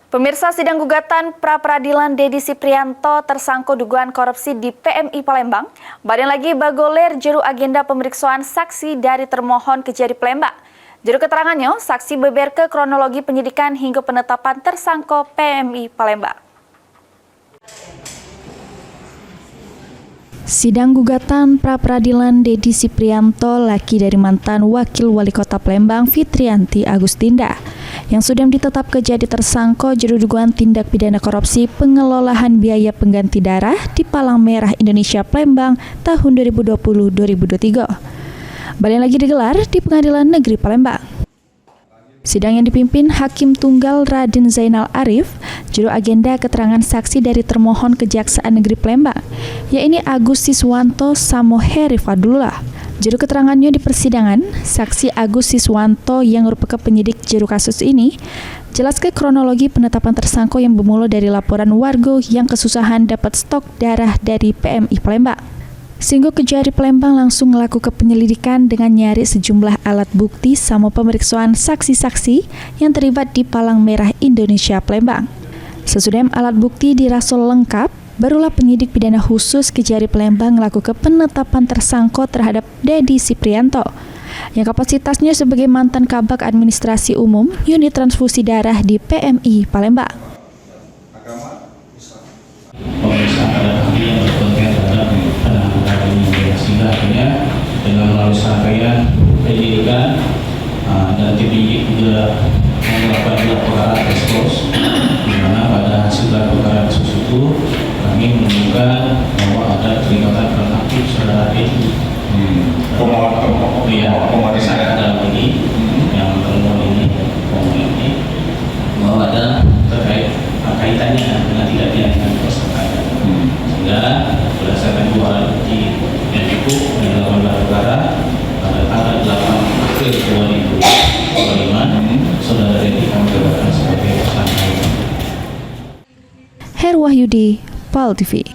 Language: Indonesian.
Pemirsa, sidang gugatan pra-peradilan Deddy Siprianto tersangkut dugaan korupsi di PMI Palembang. Badan lagi bagoler juru agenda pemeriksaan saksi dari termohon Kejari Palembang. Juru keterangannya, saksi beber ke kronologi penyidikan hingga penetapan tersangka PMI Palembang. Sidang gugatan pra-peradilan Deddy Siprianto, laki dari mantan Wakil Wali Kota Palembang Fitrianti Agustinda, yang sudah ditetapkan jadi tersangka juru dugaan tindak pidana korupsi pengelolaan biaya pengganti darah di Palang Merah Indonesia Palembang tahun 2020-2023. Balik lagi digelar di Pengadilan Negeri Palembang. Sidang yang dipimpin Hakim Tunggal Raden Zainal Arif, juru agenda keterangan saksi dari termohon Kejaksaan Negeri Palembang, yaitu Agus Siswanto Samoheri Fadullah. Juru keterangannya di persidangan, saksi Agus Siswanto yang merupakan penyidik juru kasus ini, jelaskan kronologi penetapan tersangka yang bermula dari laporan warga yang kesusahan dapat stok darah dari PMI Palembang. Sehingga Kejari Palembang langsung melakukan penyelidikan dengan nyari sejumlah alat bukti sama pemeriksaan saksi-saksi yang terlibat di Palang Merah Indonesia Palembang. Sesudah alat bukti dirasa lengkap, barulah penyidik pidana khusus Kejari Palembang melakukan penetapan tersangka terhadap Deddy Siprianto, yang kapasitasnya sebagai mantan Kabak Administrasi Umum Unit Transfusi Darah di PMI Palembang. Pemeriksaan terhadap ahli yang berkonten terhadap penanganan ini, sehingga akhirnya dengan melalui serangkaian penyidikan dan tim penyidik juga melakukan laporan ekspos, di mana pada hasil perkara ekspos itu kami menemukan bahwa ada keterlibatan peran aktif saudara Deddy. Pemeriksaan dalam ini yang termohon ini bahwa ada kaitannya dengan tidak diajukan tersangka, sehingga berdasarkan dua alat bukti yang cukup dalam perkara pada tanggal 8 April 2025 saudara Deddy kami tetapkan sebagai tersangka. Herwahyudi, PAL TV.